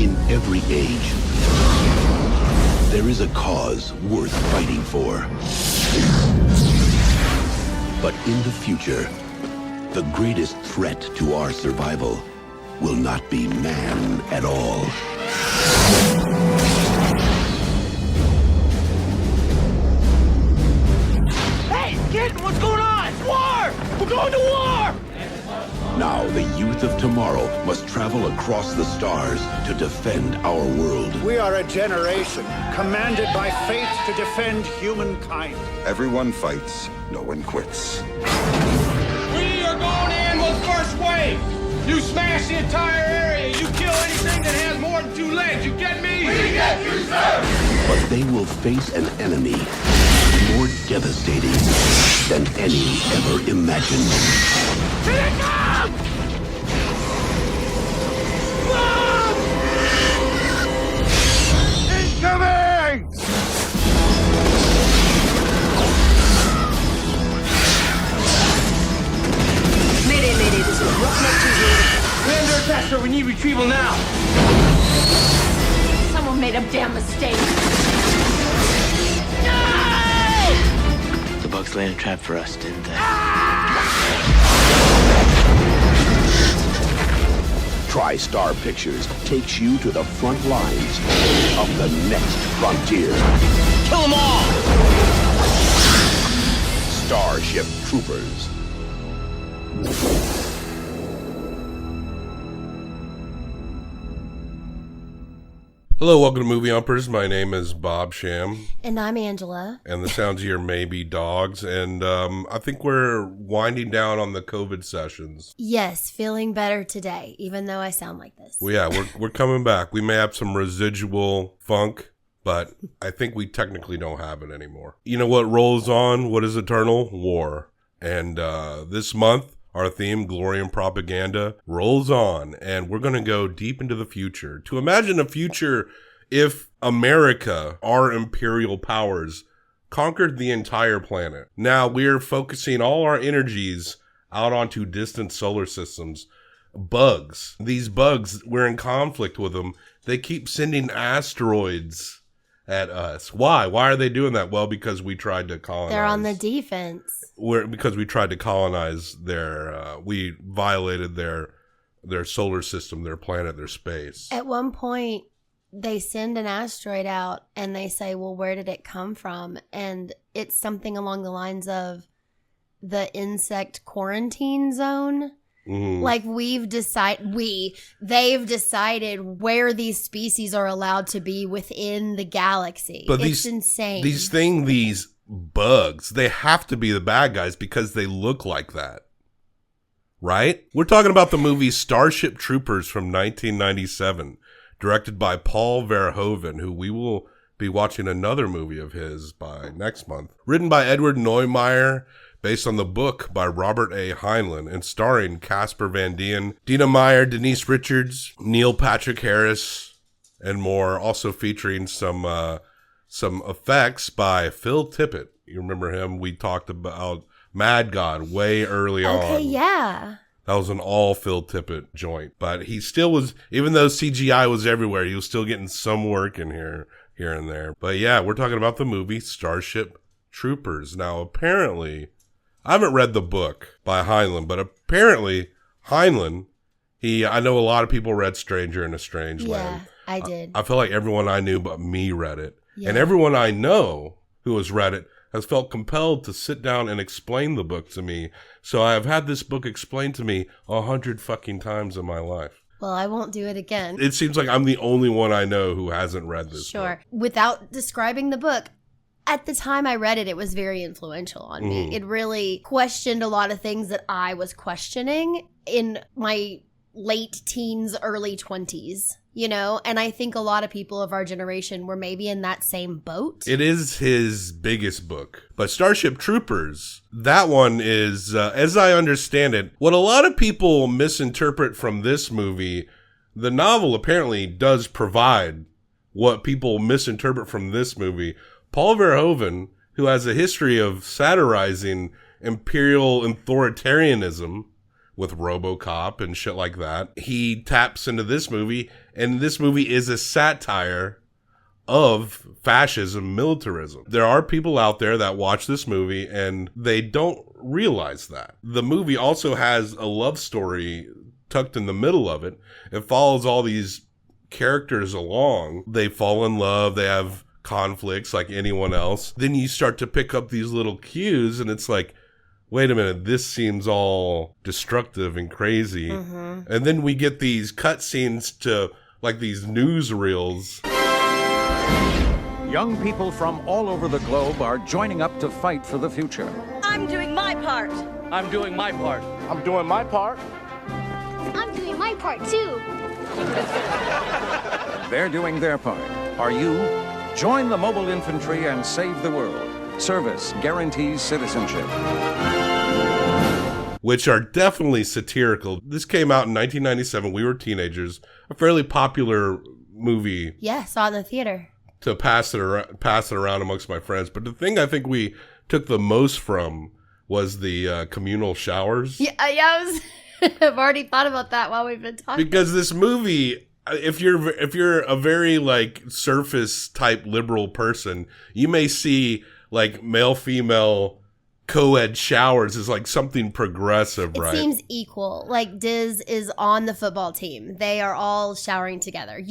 In every age, there is a cause worth fighting for. But in the future, the greatest threat to our survival will not be man at all. Hey, kid, what's going on? It's war! We're going to war! Now the youth of tomorrow must travel across the stars to defend our world. We are a generation commanded by fate to defend humankind. Everyone fights, no one quits. We are going in with first wave. You smash the entire area. You kill anything that has more than two legs. You get me? We get you, sir! But they will face an enemy more devastating than any ever imagined. Here it comes! Incoming! Mayday, this is Roughneck 2 here. We're under attack, sir. We need retrieval now. Someone made a damn mistake. The bugs laid a trap for us, didn't they? TriStar Pictures takes you to the front lines of the next frontier. Kill them all! Starship Troopers. Hello, welcome to Movie Umpers. My name is Bob Sham. And I'm Angela. And the sounds you hear may be dogs. And I think we're winding down on the COVID sessions. Yes, feeling better today, even though I sound like this. Well, yeah, we're coming back. We may have some residual funk, but I think we technically don't have it anymore. You know what rolls on? What is eternal? War. And this month, our theme, Glory and Propaganda, rolls on, and we're going to go deep into the future. To imagine a future if America, our imperial powers, conquered the entire planet. Now, we're focusing all our energies out onto distant solar systems. Bugs. These bugs, we're in conflict with them. They keep sending asteroids at us. Why? Why are they doing that? Well, because we tried to colonize. They're on the defense. Because we tried to colonize we violated their solar system, their planet, their space. At one point, they send an asteroid out and they say, well, where did it come from? And it's something along the lines of the insect quarantine zone. Mm-hmm. Like they've decided where these species are allowed to be within the galaxy. But it's insane. These bugs, they have to be the bad guys because they look like that. Right? We're talking about the movie Starship Troopers from 1997, directed by Paul Verhoeven, who we will be watching another movie of his by next month. Written by Edward Neumeier, based on the book by Robert A. Heinlein, and starring Casper Van Dien, Dina Meyer, Denise Richards, Neil Patrick Harris, and more. Also featuring some effects by Phil Tippett. You remember him? We talked about Mad God way early on. Okay, yeah. That was an all Phil Tippett joint. But he still was, even though CGI was everywhere, he was still getting some work in here and there. But yeah, we're talking about the movie Starship Troopers. Now, apparently, I haven't read the book by Heinlein, but apparently Heinlein, I know a lot of people read Stranger in a Strange Land. Yeah, I did. I feel like everyone I knew but me read it. Yeah. And everyone I know who has read it has felt compelled to sit down and explain the book to me. So I have had this book explained to me 100 fucking times in my life. Well, I won't do it again. It seems like I'm the only one I know who hasn't read this book. Without describing the book, at the time I read it, it was very influential on me. It really questioned a lot of things that I was questioning in my late teens, early 20s, you know? And I think a lot of people of our generation were maybe in that same boat. It is his biggest book. But Starship Troopers, that one is, as I understand it, what a lot of people misinterpret from this movie, the novel apparently does provide what people misinterpret from this movie. Paul Verhoeven, who has a history of satirizing imperial authoritarianism, with RoboCop and shit like that. He taps into this movie, and this movie is a satire of fascism, militarism. There are people out there that watch this movie and they don't realize that. The movie also has a love story tucked in the middle of it. It follows all these characters along. They fall in love, they have conflicts like anyone else. Then you start to pick up these little cues and it's like, wait a minute, this seems all destructive and crazy. And then we get these cutscenes to like these newsreels. Young people from all over the globe are joining up to fight for the future. I'm doing my part. I'm doing my part. I'm doing my part. I'm doing my part too. They're doing their part. Are you? Join the mobile infantry and save the world. Service guarantees citizenship. Which are definitely satirical. This came out in 1997. We were teenagers. A fairly popular movie. Yeah, saw it in the theater. To pass it around amongst my friends. But the thing I think we took the most from was the communal showers. Yeah, I've already thought about that while we've been talking. Because this movie, if you're a very like surface type liberal person, you may see like male female co-ed showers is like something progressive, right? It seems equal. Like Diz is on the football team. They are all showering together.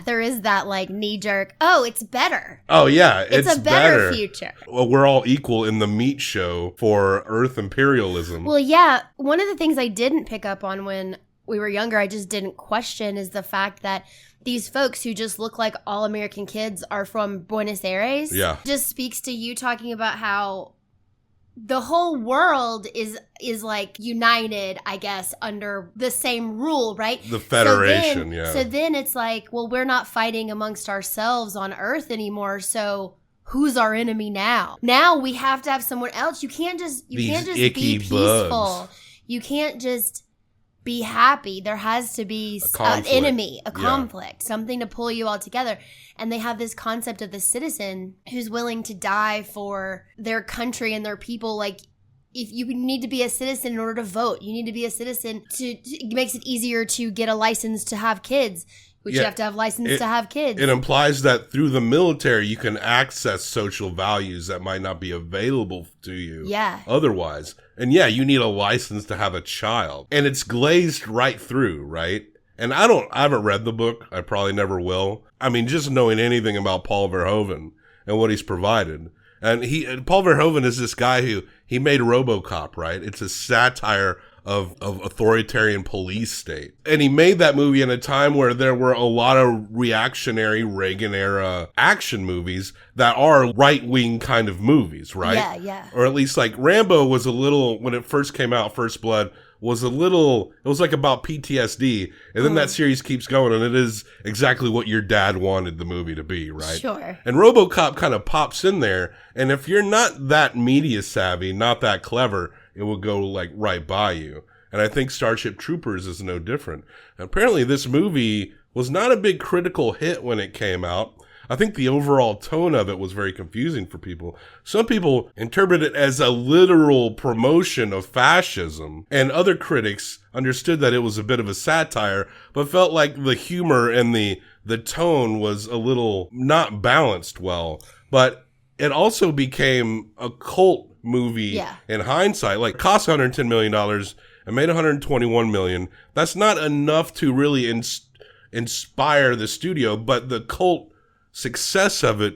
There is that like knee jerk, oh, it's better. Oh yeah, It's a better future. Well, we're all equal in the meat show for Earth imperialism. Well, yeah, one of the things I didn't pick up on when we were younger, I just didn't question, is the fact that these folks who just look like all American kids are from Buenos Aires. Yeah. Just speaks to you talking about how the whole world is like united, I guess, under the same rule, right? The Federation, So then it's like, well, we're not fighting amongst ourselves on Earth anymore, so who's our enemy now? Now we have to have someone else. You can't just be peaceful. Bugs. You can't just be happy. There has to be an enemy, a conflict, something to pull you all together. And they have this concept of the citizen who's willing to die for their country and their people. Like, if you need to be a citizen in order to vote, you need to be a citizen it makes it easier to get a license to have kids, which you have to have license to have kids. It implies that through the military, you can access social values that might not be available to you otherwise. And you need a license to have a child. And it's glazed right through, right? And I haven't read the book. I probably never will. I mean, just knowing anything about Paul Verhoeven and what he's provided. And Paul Verhoeven is this guy who, he made RoboCop, right? It's a satire of authoritarian police state. And he made that movie in a time where there were a lot of reactionary Reagan era action movies that are right-wing kind of movies, right? Yeah. Or at least like Rambo was a little, when it first came out, First Blood, it was like about PTSD. And then that series keeps going, and it is exactly what your dad wanted the movie to be, right? Sure. And RoboCop kind of pops in there, and if you're not that media savvy, not that clever, it will go like right by you. And I think Starship Troopers is no different. And apparently this movie was not a big critical hit when it came out. I think the overall tone of it was very confusing for people. Some people interpret it as a literal promotion of fascism, and other critics understood that it was a bit of a satire, but felt like the humor and the tone was a little not balanced well. But it also became a cult movie in hindsight. Like, cost $110 million and made $121 million. That's not enough to really inspire the studio, but the cult success of it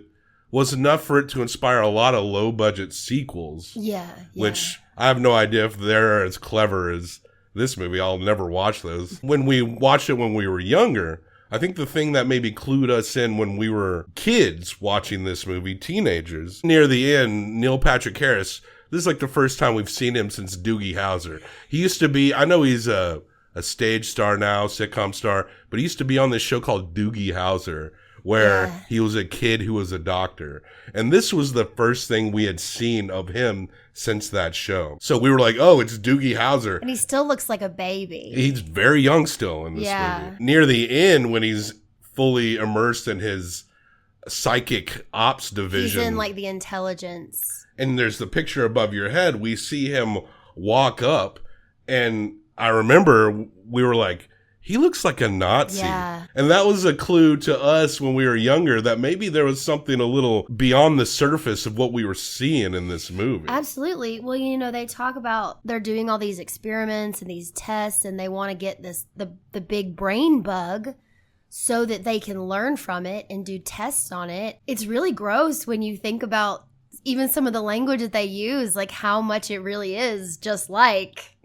was enough for it to inspire a lot of low budget sequels. Which I have no idea if they're as clever as this movie. I'll never watch those. When we watched it when we were younger, I think the thing that maybe clued us in when we were kids watching this movie, teenagers, near the end, Neil Patrick Harris, this is like the first time we've seen him since Doogie Howser. He used to be, I know he's a stage star now, sitcom star, but he used to be on this show called Doogie Howser, where he was a kid who was a doctor. And this was the first thing we had seen of him since that show. So we were like, oh, it's Doogie Howser. And he still looks like a baby. He's very young still in this movie. Near the end, when he's fully immersed in his psychic ops division. He's in like the intelligence. And there's the picture above your head. We see him walk up, and I remember we were like, he looks like a Nazi. Yeah. And that was a clue to us when we were younger that maybe there was something a little beyond the surface of what we were seeing in this movie. Absolutely. Well, they talk about they're doing all these experiments and these tests, and they want to get the big brain bug so that they can learn from it and do tests on it. It's really gross when you think about even some of the language that they use, like how much it really is just like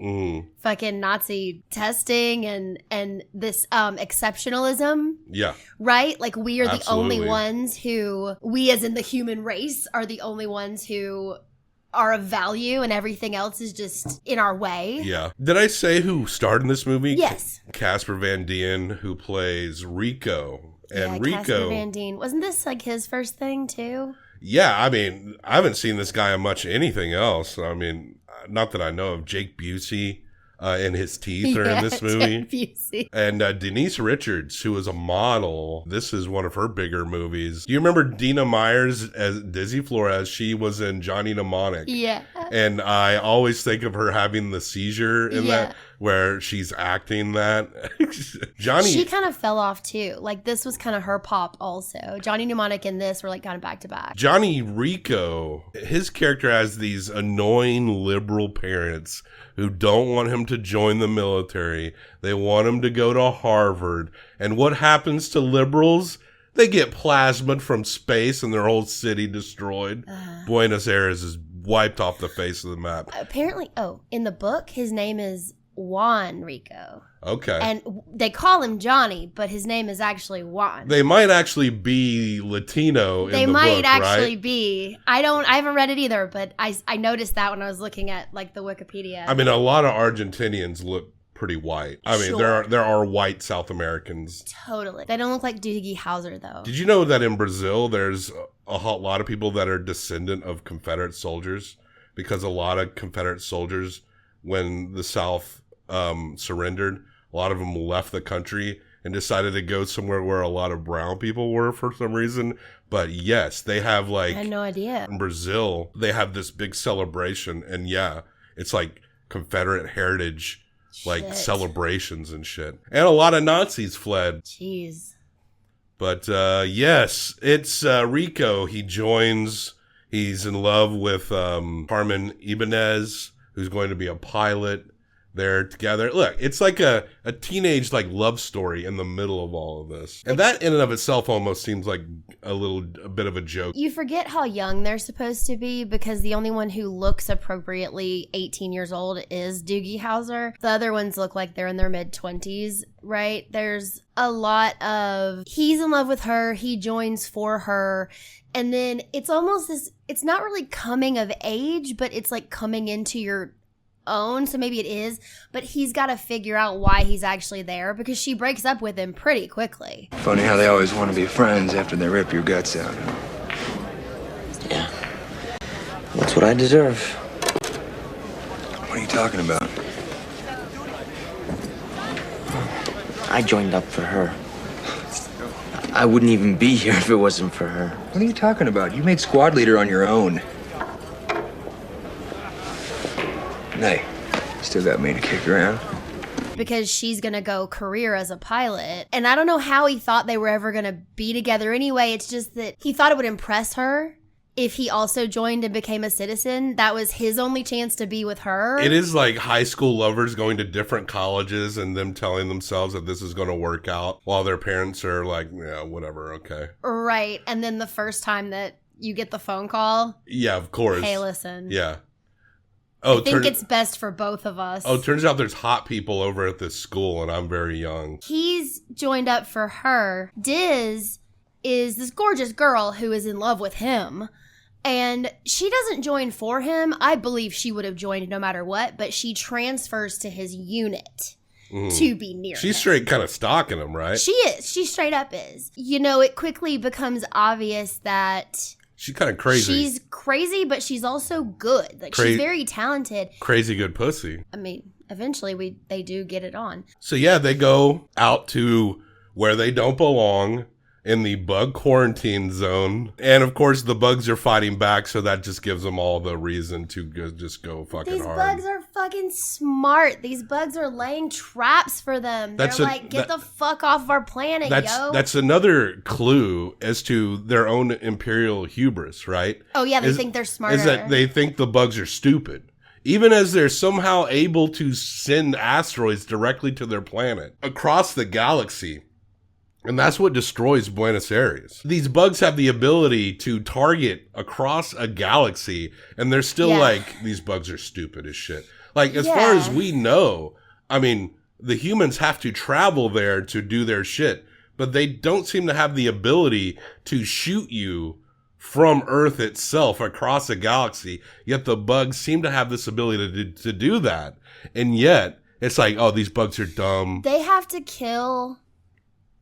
fucking Nazi testing and this exceptionalism. Yeah. Right? Like we are Absolutely. the only ones who, we as in the human race, are the only ones who are of value and everything else is just in our way. Yeah. Did I say who starred in this movie? Yes. Casper Van Dien, who plays Rico. And yeah, Casper Rico. Van Dien. Wasn't this like his first thing too? Yeah, I mean, I haven't seen this guy in much anything else. I mean, not that I know of. Jake Busey and his teeth are in this movie. Jake Busey. And Denise Richards, who is a model. This is one of her bigger movies. Do you remember Dina Myers as Dizzy Flores? She was in Johnny Mnemonic. Yeah. And I always think of her having the seizure in that, where she's acting that. Johnny. She kind of fell off too. Like this was kind of her pop also. Johnny Mnemonic and this were like kind of back to back. Johnny Rico, his character has these annoying liberal parents who don't want him to join the military. They want him to go to Harvard. And what happens to liberals? They get plasmid from space and their whole city destroyed. Buenos Aires is wiped off the face of the map. Apparently, in the book, his name is Juan Rico. Okay. And they call him Johnny, but his name is actually Juan. They might actually be Latino in the book, They might actually right? be. I haven't read it either, but I noticed that when I was looking at like the Wikipedia. I mean, a lot of Argentinians look pretty white. I mean, Sure. there are white South Americans. Totally. They don't look like Doogie Howser though. Did you know that in Brazil, there's a lot of people that are descendant of Confederate soldiers? Because a lot of Confederate soldiers, when the South surrendered, a lot of them left the country and decided to go somewhere where a lot of brown people were for some reason. But yes, they have like... I had no idea. In Brazil, they have this big celebration. And yeah, it's like Confederate heritage, like Shit. celebrations and shit. And a lot of Nazis fled. Jeez. But yes, it's Rico. He joins. He's in love with Carmen Ibanez, who's going to be a pilot. They're together. Look, it's like a teenage like love story in the middle of all of this. And that in and of itself almost seems like a bit of a joke. You forget how young they're supposed to be because the only one who looks appropriately 18 years old is Doogie Howser. The other ones look like they're in their mid-20s, right? There's a lot of he's in love with her, he joins for her, and then it's almost this, it's not really coming of age, but it's like coming into your own, so maybe it is, but he's got to figure out why he's actually there because she breaks up with him pretty quickly. Funny how they always want to be friends after they rip your guts out. Yeah. That's what I deserve. What are you talking about? I joined up for her. I wouldn't even be here if it wasn't for her. What are you talking about? You made squad leader on your own. Hey, still got me to kick around. Because she's going to go career as a pilot. And I don't know how he thought they were ever going to be together anyway. It's just that he thought it would impress her if he also joined and became a citizen. That was his only chance to be with her. It is like high school lovers going to different colleges and them telling themselves that this is going to work out while their parents are like, yeah, whatever, okay. Right. And then the first time that you get the phone call. Yeah, of course. Hey, listen. Yeah. I think it's best for both of us. Oh, turns out there's hot people over at this school, and I'm very young. He's joined up for her. Diz is this gorgeous girl who is in love with him. And she doesn't join for him. I believe she would have joined no matter what, but she transfers to his unit to be near She's him. straight kind of stalking him, right? She is. She straight up is. You know, it quickly becomes obvious that... She's kind of crazy. She's crazy, but she's also good. Like, she's very talented. Crazy good pussy. I mean, eventually they do get it on. So yeah, they go out to where they don't belong, in the bug quarantine zone. And of course, the bugs are fighting back, so that just gives them all the reason to just go fucking These hard. bugs are fucking smart. These bugs are laying traps for them. They're like, get the fuck off of our planet, yo. That's another clue as to their own imperial hubris, right? Oh, yeah, they think they're smarter. Is that they think the bugs are stupid. Even as they're somehow able to send asteroids directly to their planet across the galaxy. And that's what destroys Buenos Aires. These bugs have the ability to target across a galaxy, and they're still like, these bugs are stupid as shit. Like, as far as we know, I mean, the humans have to travel there to do their shit, but they don't seem to have the ability to shoot you from Earth itself across a galaxy. Yet the bugs seem to have this ability to do that. And yet, it's like, oh, these bugs are dumb. They have to kill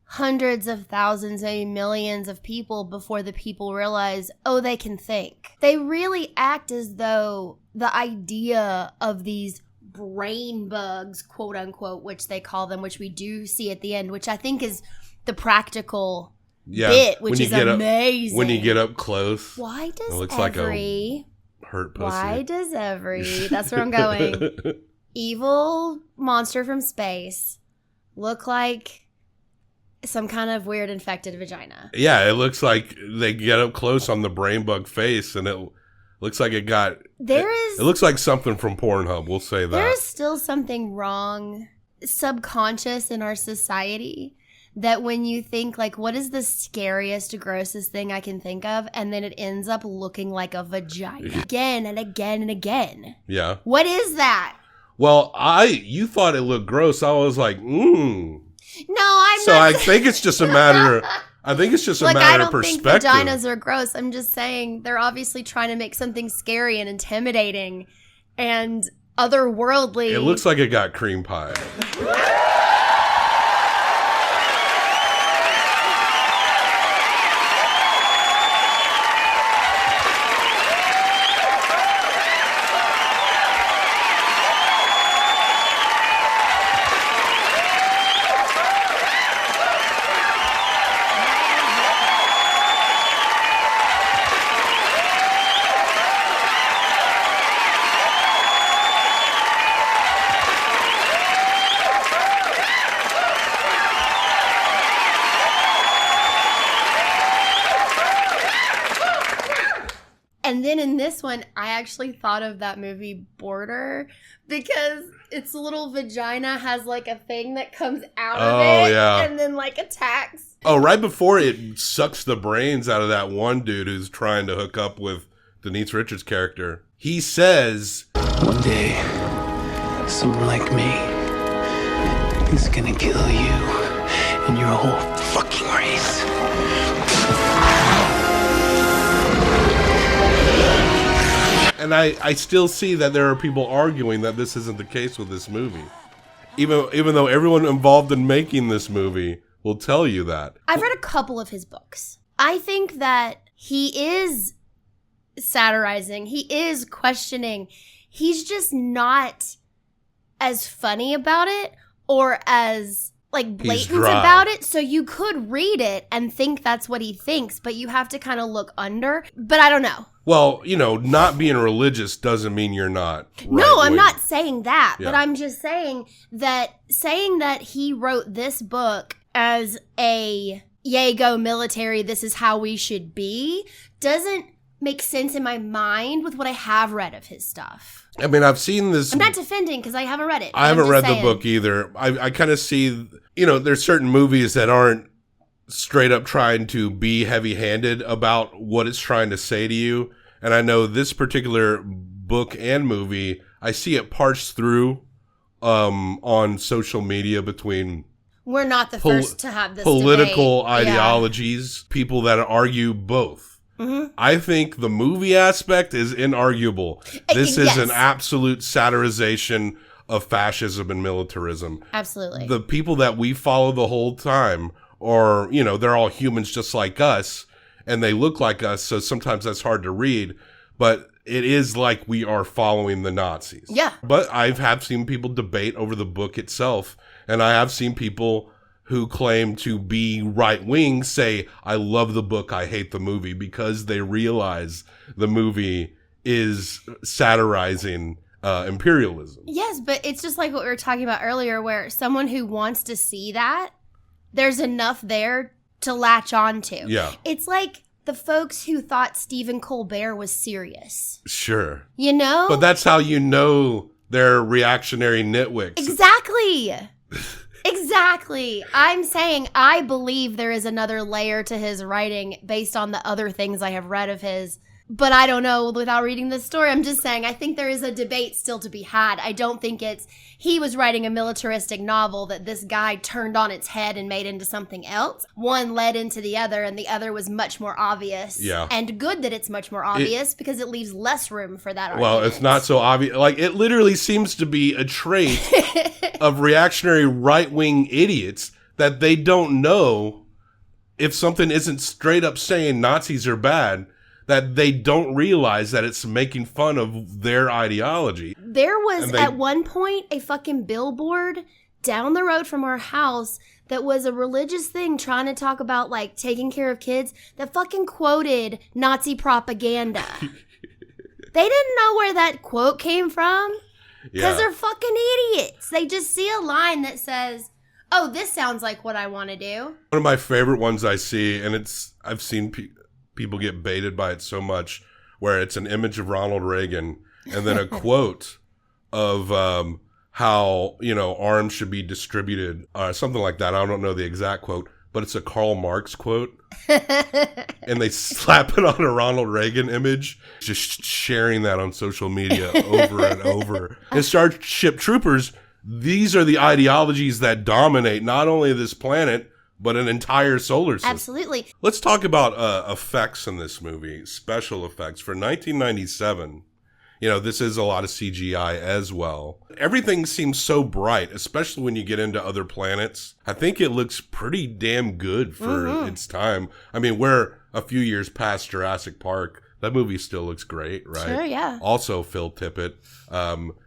hundreds of thousands, maybe millions of people before the people realize, oh, they can think. They really act as though the idea of these brain bugs, quote unquote, which they call them, which we do see at the end, which I think is the practical bit, which is amazing. When you get up close, why does it looks like a hurt pussy. Why does that's where I'm going, evil monster from space look like some kind of weird infected vagina? Yeah, it looks like they get up close on the brain bug face, and it looks like it looks like something from Pornhub, we'll say that. There is still something wrong, subconscious in our society, that when you think, like, what is the scariest, grossest thing I can think of? And then it ends up looking like a vagina again and again and again. Yeah. What is that? Well, you thought it looked gross. I was like, No, I'm so not. I think it's just a matter. I think it's just a matter of perspective. I don't think vaginas are gross. I'm just saying they're obviously trying to make something scary and intimidating and otherworldly. It looks like it got cream pie. And then in this one, I actually thought of that movie Border, because its little vagina has like a thing that comes out of it and then like attacks. Oh, right before it sucks the brains out of that one dude who's trying to hook up with Denise Richards' character. He says, one day, someone like me is gonna kill you and your whole fucking race. And I still see that there are people arguing that this isn't the case with this movie. Even though everyone involved in making this movie will tell you that. I've read a couple of his books. I think that he is satirizing. He is questioning. He's just not as funny about it or as like blatant about it. So you could read it and think that's what he thinks, but you have to kind of look under. But I don't know. Well, not being religious doesn't mean you're not right-wing. No, I'm not saying that, but I'm just saying that he wrote this book as a yay, go military, this is how we should be, doesn't make sense in my mind with what I have read of his stuff. I mean, I've seen this. I'm not defending because I haven't read it. I haven't read the book either. I kind of see, there's certain movies that aren't straight up trying to be heavy-handed about what it's trying to say to you. And I know this particular book and movie, I see it parsed through on social media between we're not the first to have this political debate. ideologies, people that argue both. Mm-hmm. I think the movie aspect is inarguable. This is an absolute satirization of fascism and militarism. Absolutely. The people that we follow the whole time or, they're all humans just like us, and they look like us, so sometimes that's hard to read, but it is like we are following the Nazis. Yeah. But I have seen people debate over the book itself, and I have seen people who claim to be right-wing say, I love the book, I hate the movie, because they realize the movie is satirizing imperialism. Yes, but it's just like what we were talking about earlier, where someone who wants to see that, there's enough there to latch on to. Yeah. It's like the folks who thought Stephen Colbert was serious. Sure. You know? But that's how you know they're reactionary nitwicks. Exactly. Exactly. I'm saying I believe there is another layer to his writing based on the other things I have read of his. But I don't know without reading this story. I'm just saying I think there is a debate still to be had. I don't think it's he was writing a militaristic novel that this guy turned on its head and made into something else. One led into the other, and the other was much more obvious. Yeah. And good that it's much more obvious because it leaves less room for that argument. Well, it's not so obvious. Like, it literally seems to be a trait of reactionary right-wing idiots that they don't know if something isn't straight up saying Nazis are bad, that they don't realize that it's making fun of their ideology. There was at one point a fucking billboard down the road from our house that was a religious thing trying to talk about like taking care of kids that fucking quoted Nazi propaganda. They didn't know where that quote came from because they're fucking idiots. They just see a line that says, oh, this sounds like what I want to do. One of my favorite ones I see, and I've seen people get baited by it so much, where it's an image of Ronald Reagan and then a quote of how, arms should be distributed, something like that. I don't know the exact quote, but it's a Karl Marx quote. And they slap it on a Ronald Reagan image, just sharing that on social media over and over. In Starship Troopers, these are the ideologies that dominate not only this planet, but an entire solar system. Absolutely. Let's talk about effects in this movie, special effects. For 1997, this is a lot of CGI as well. Everything seems so bright, especially when you get into other planets. I think it looks pretty damn good for its time. I mean, we're a few years past Jurassic Park. That movie still looks great, right? Sure, yeah. Also, Phil Tippett,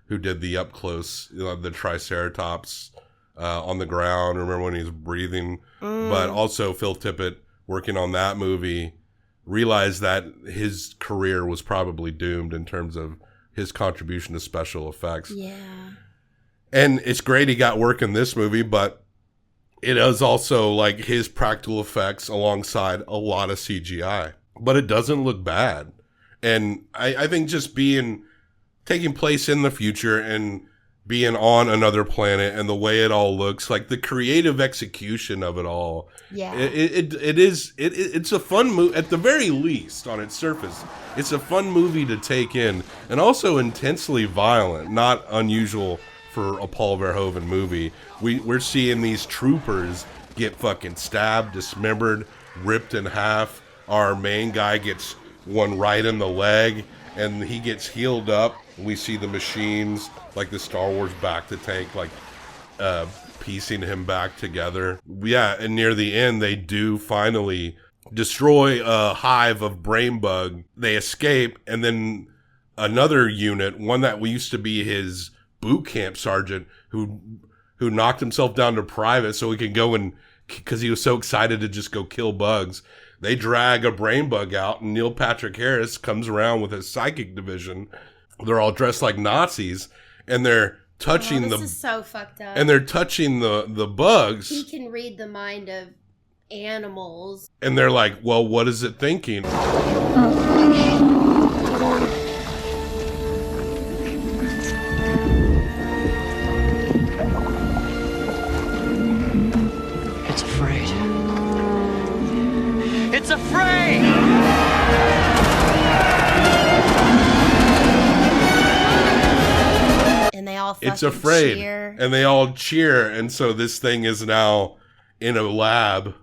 who did the up close, the Triceratops on the ground. Remember when he was breathing? But also Phil Tippett, working on that movie, realized that his career was probably doomed in terms of his contribution to special effects. Yeah. And it's great he got work in this movie, but it is also like his practical effects alongside a lot of CGI. But it doesn't look bad. And I think just taking place in the future and being on another planet and the way it all looks, like the creative execution of it all. Yeah. It's a fun movie, at the very least, on its surface. It's a fun movie to take in, and also intensely violent, not unusual for a Paul Verhoeven movie. We're seeing these troopers get fucking stabbed, dismembered, ripped in half. Our main guy gets one right in the leg, and he gets healed up. We see the machines, like the Star Wars back-to tank, like piecing him back together. Yeah, and near the end, they do finally destroy a hive of brain bug. They escape, and then another unit, one that used to be his boot camp sergeant, who knocked himself down to private so he could go and, because he was so excited to just go kill bugs. They drag a brain bug out, and Neil Patrick Harris comes around with his psychic division. They're all dressed like Nazis, and they're touching this is so fucked up. And they're touching the bugs. He can read the mind of animals. And they're like, well, what is it thinking? It's afraid. It's afraid! And they all It's afraid. cheer. And they all cheer. And so this thing is now in a lab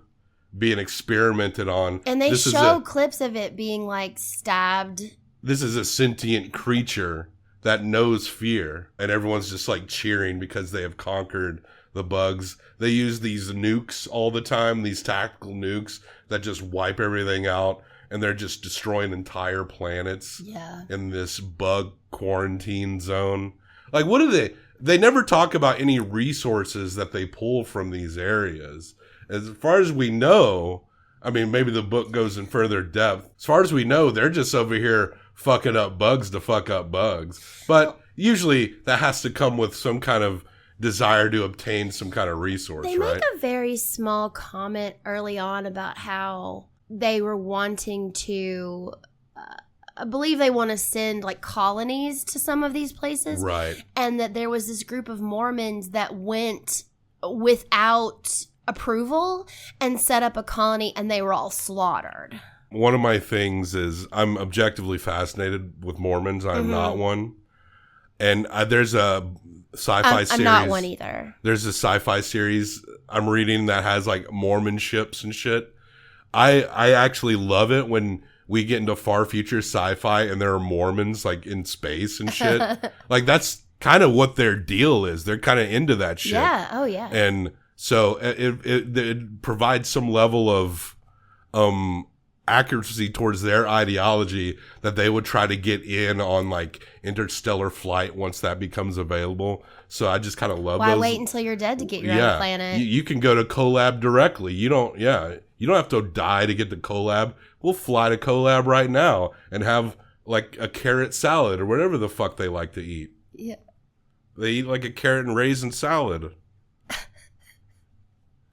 being experimented on. And they show clips of it being like stabbed. This is a sentient creature that knows fear. And everyone's just like cheering because they have conquered the bugs. They use these nukes all the time, these tactical nukes that just wipe everything out. And they're just destroying entire planets in this bug quarantine zone. Like, what are they? they never talk about any resources that they pull from these areas. As far as we know, I mean, maybe the book goes in further depth. As far as we know, they're just over here fucking up bugs to fuck up bugs. But usually that has to come with some kind of desire to obtain some kind of resource, They right? make a very small comment early on about how they were wanting to, I believe they want to send like colonies to some of these places. Right. And that there was this group of Mormons that went without approval and set up a colony, and they were all slaughtered. One of my things is I'm objectively fascinated with Mormons. I'm not one. And there's a sci-fi series. I'm not one either. There's a sci-fi series I'm reading that has like Mormon ships and shit. I actually love it when we get into far future sci-fi and there are Mormons like in space and shit. Like that's kind of what their deal is. They're kind of into that shit. Yeah. Oh, yeah. And so it provides some level of accuracy towards their ideology that they would try to get in on like interstellar flight once that becomes available. So I just kind of love Why those. wait until you're dead to get your own planet? You can go to Collab directly. You don't have to die to get to Collab. We'll fly to Collab right now and have like a carrot salad or whatever the fuck they like to eat. Yeah. They eat like a carrot and raisin salad.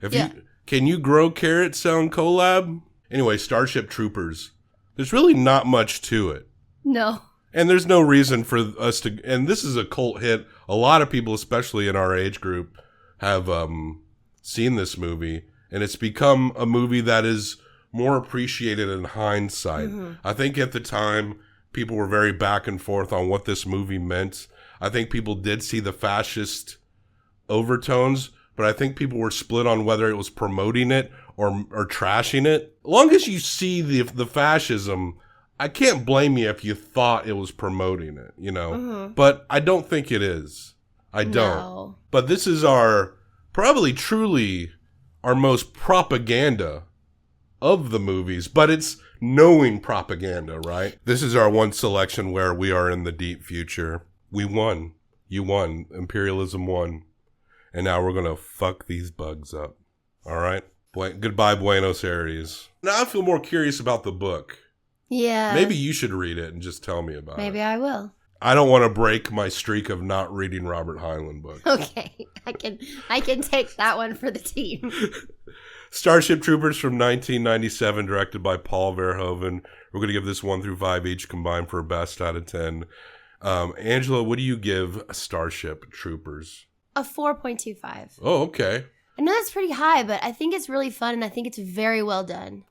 Can you grow carrots on Collab? Anyway, Starship Troopers. There's really not much to it. No. And there's no reason for us to, and this is a cult hit. A lot of people, especially in our age group, have seen this movie, and it's become a movie that is more appreciated in hindsight. I think at the time, people were very back and forth on what this movie meant. I think people did see the fascist overtones, but I think people were split on whether it was promoting it or trashing it. As long as you see the fascism, I can't blame you if you thought it was promoting it, you know? But I don't think it is. I don't. No. But this is probably truly our most propaganda of the movies, but it's knowing propaganda, right? This is our one selection where we are in the deep future. We won. You won. Imperialism won. And now we're going to fuck these bugs up. All right? Goodbye, Buenos Aires. Now I feel more curious about the book. Yeah. Maybe you should read it and just tell me about it. Maybe I will. I don't want to break my streak of not reading Robert Heinlein books. Okay. I can take that one for the team. Starship Troopers from 1997, directed by Paul Verhoeven. We're going to give this 1 through 5 each combined for a best out of 10. Angela, what do you give Starship Troopers? A 4.25. Oh, okay. I know that's pretty high, but I think it's really fun, and I think it's very well done.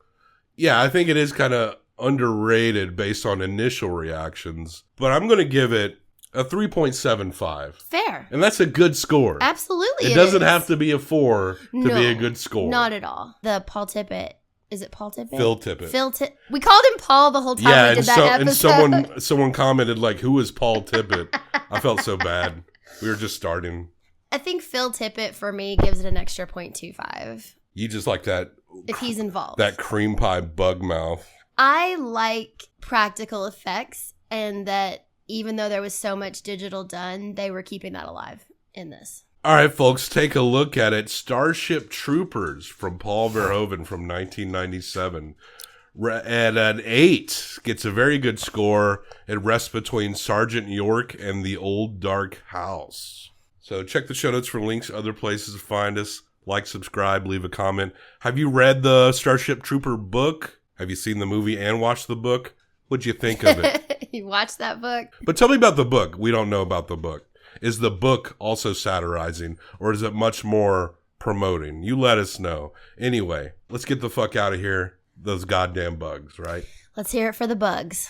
Yeah, I think it is kind of underrated based on initial reactions, but I'm going to give it a 3.75. Fair. And that's a good score. Absolutely. It doesn't have to be a 4 to No, be a good score. Not at all. The Paul Tippett. Is it Paul Tippett? Phil Tippett. We called him Paul the whole time we did that episode. And someone commented like, "Who is Paul Tippett?" I felt so bad. We were just starting. I think Phil Tippett for me gives it an extra 0.25. You just like that if he's involved. That cream pie bug mouth. I like practical effects, and that even though there was so much digital done, they were keeping that alive in this. All right, folks, take a look at it. Starship Troopers from Paul Verhoeven from 1997. At an 8, gets a very good score. It rests between Sergeant York and The Old Dark House. So check the show notes for links, other places to find us. Like, subscribe, leave a comment. Have you read the Starship Trooper book? Have you seen the movie and watched the book? What'd you think of it? You watched that book? But tell me about the book. We don't know about the book. Is the book also satirizing, or is it much more promoting? You let us know. Anyway, let's get the fuck out of here. Those goddamn bugs, right? Let's hear it for the bugs.